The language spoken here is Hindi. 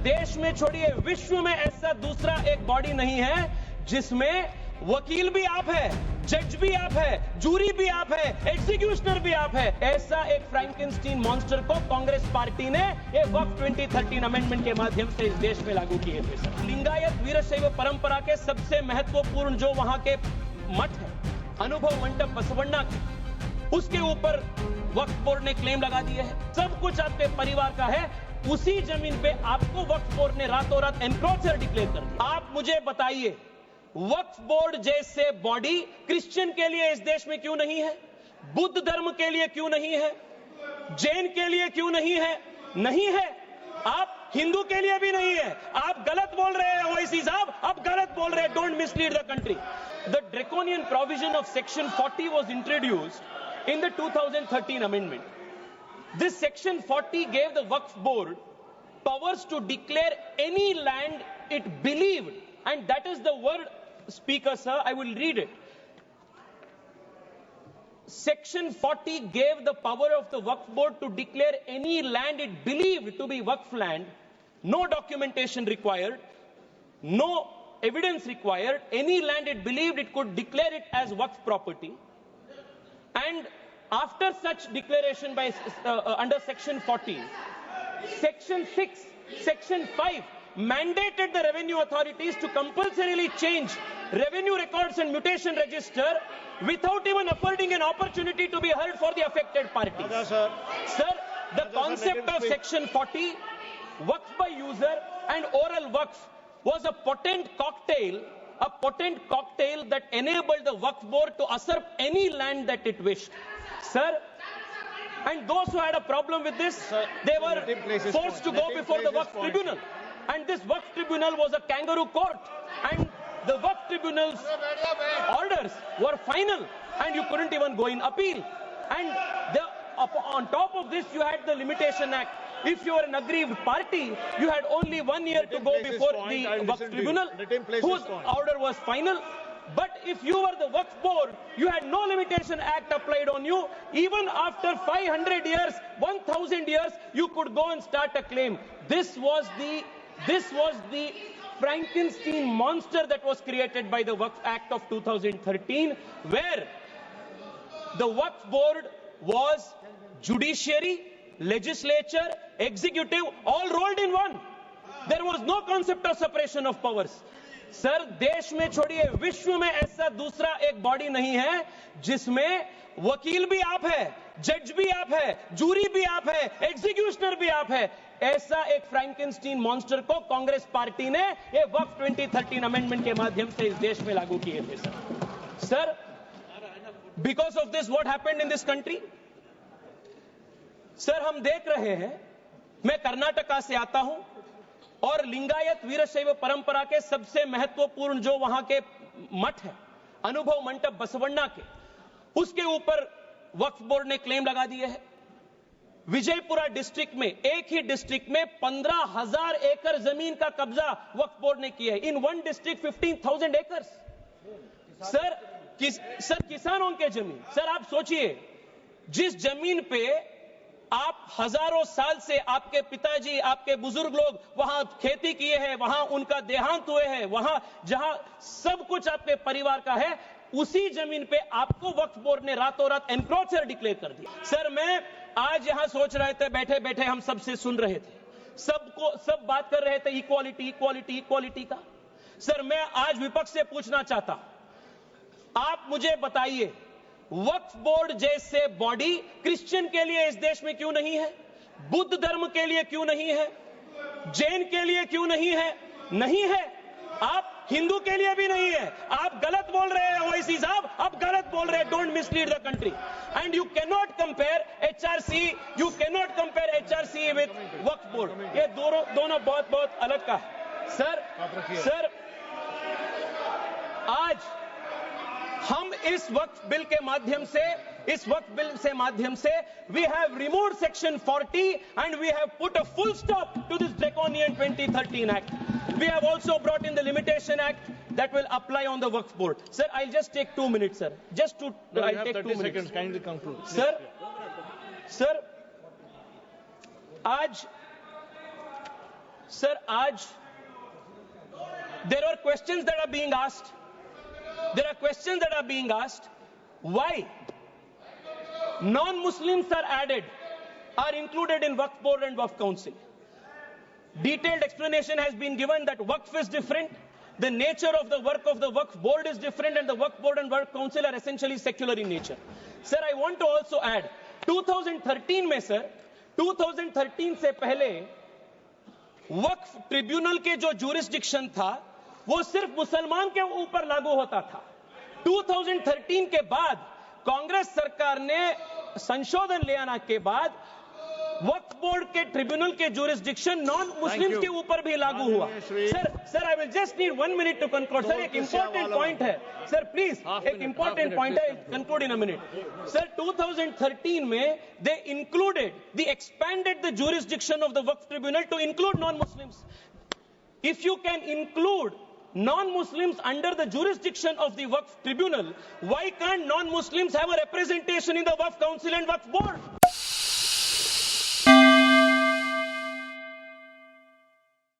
देश में छोड़िए विश्व में ऐसा दूसरा एक बॉडी नहीं है जिसमें वकील भी आप है, जज भी आप है, जूरी भी आप है, एग्जीक्यूशनर भी आप है। ऐसा एक फ्रैंकेनस्टीन मॉन्स्टर को कांग्रेस पार्टी ने एक वक्फ 2013 अमेंडमेंट के माध्यम से इस देश में लागू किए थे सर। लिंगायत वीरशैव परंपरा के सबसे महत्वपूर्ण जो वहां के मठ है, अनुभव मंडप बसवण्णा के, उसके ऊपर वक्फ बोर्ड ने क्लेम लगा दिए है। सब कुछ आपके परिवार का है, उसी जमीन पे आपको वक्फ बोर्ड ने रातों रात एनक्रोचर डिक्लेयर कर दिया। आप मुझे बताइए, वक्फ बोर्ड जैसे बॉडी क्रिश्चियन के लिए इस देश में क्यों नहीं है? बुद्ध धर्म के लिए क्यों नहीं है? जैन के लिए क्यों नहीं है? नहीं है। आप हिंदू के लिए भी नहीं है। आप गलत बोल रहे हैं ओवैसी साहब, आप गलत बोल रहे हैं। Don't mislead the country. The draconian provision of section 40 was introduced in the 2013 amendment. This section 40 gave the Waqf board powers to declare any land it believed, and that is the word, speaker sir, I will read it. Section 40 gave the power of the Waqf board to declare any land it believed to be Waqf land, no documentation required, no evidence required, any land it believed it could declare it as Waqf property. And after such declaration by under section 40, section 6, section 5 mandated the revenue authorities to compulsorily change revenue records and mutation register without even affording an opportunity to be heard for the affected parties. Sir, the concept of section 40, waqf by user and oral waqf, was a potent cocktail that enabled the Waqf board to usurp any land that it wished. Sir, and those who had a problem with this, they were forced to go before the Waqf tribunal. And this Waqf tribunal was a kangaroo court. And the Waqf tribunal's orders were final. And you couldn't even go in appeal. And on top of this, you had the Limitation Act. If you were an aggrieved party, you had only 1 year to go before the Waqf tribunal, whose order was final. But if you were the Waqf board, you had no Limitation Act applied on you. Even after 500 years, 1000 years, you could go and start a claim. This was the Frankenstein monster that was created by the Waqf Act of 2013, where the Waqf board was judiciary, legislature, executive, all rolled in one. There was no concept of separation of powers. Sir, देश में छोड़िए विश्व में ऐसा दूसरा एक बॉडी नहीं है जिसमें वकील भी आप है, जज भी आप है, जूरी भी आप है, एग्जीक्यूशनर भी आप है। ऐसा एक फ्रैंकेनस्टीन मॉन्स्टर को कांग्रेस पार्टी ने ये वक्फ 2013 अमेंडमेंट के माध्यम से इस देश में लागू किए थे sir. Because of this what happened in this country? Sir, हम देख रहे हैं, मैं कर्नाटका से आता हूं और लिंगायत वीरशैव परंपरा के सबसे महत्वपूर्ण जो वहां के मठ है, अनुभव मंडप बसवण्णा के, उसके ऊपर वक्फ बोर्ड ने क्लेम लगा दिए है। विजयपुरा डिस्ट्रिक्ट में, एक ही डिस्ट्रिक्ट में 15,000 एकड़ जमीन का कब्जा वक्फ बोर्ड ने किया है। In one district 15,000 acres. Sir, किसानों के जमीन। सर, आप सोचिए, जिस जमीन पे आप हजारों साल से आपके पिताजी, आपके बुजुर्ग लोग वहां खेती किए हैं, वहां उनका देहांत हुए हैं, वहां जहां सब कुछ आपके परिवार का है, उसी जमीन पे आपको वक्फ बोर्ड ने रातों रात एनक्रोचर डिक्लेयर कर दिया। सर, मैं आज यहां सोच रहे थे, बैठे बैठे हम सबसे सुन रहे थे, सब बात कर रहे थे इक्वालिटी इक्वालिटी इक्वालिटी का। सर, मैं आज विपक्ष से पूछना चाहता, आप मुझे बताइए, वक्फ बोर्ड जैसे बॉडी क्रिश्चियन के लिए इस देश में क्यों नहीं है? बुद्ध धर्म के लिए क्यों नहीं है? जैन के लिए क्यों नहीं है? नहीं है। आप हिंदू के लिए भी नहीं है। आप गलत बोल रहे हैं ओवैसी साहब, आप गलत बोल रहे हैं। Don't mislead the country. And you cannot compare HRC with Waqf board. ये दोनों बहुत बहुत अलग का है। सर, आज हम इस वक्फ बिल के माध्यम से we have removed section 40 and we have put a full stop to this draconian 2013 act. We have also brought in the Limitation Act that will apply on the Waqf board. Sir, I'll just take 2 minutes, sir. I'll take 2 minutes. Seconds. Kindly conclude. Sir, आज Sir, आज there are questions that are being asked. There are questions that are being asked. Why non-Muslims are added, are included in Waqf Board and Waqf Council? Detailed explanation has been given that Waqf is different, the nature of the work of the Waqf Board is different, and the Waqf Board and Waqf Council are essentially secular in nature. Sir, I want to also add, 2013 में sir, 2013 से पहले वक्फ ट्रिब्यूनल के जो जुरिस्डिक्शन था वो सिर्फ मुसलमान के ऊपर लागू होता था। 2013 के बाद कांग्रेस सरकार ने संशोधन ले आने के बाद वक्फ बोर्ड के ट्रिब्यूनल के जुरिस्डिक्शन नॉन मुस्लिम्स के ऊपर भी लागू हुआ। Sir I will just need 1 minute to conclude. Sir एक इंपॉर्टेंट पॉइंट है सर, प्लीज एक इंपॉर्टेंट पॉइंट है, conclude in a minute. Sir 2013 में they included the expanded the jurisdiction of the Waqf tribunal to include non Muslims. If you can include non-Muslims under the jurisdiction of the Waqf Tribunal, why can't non-Muslims have a representation in the Waqf Council and Waqf Board?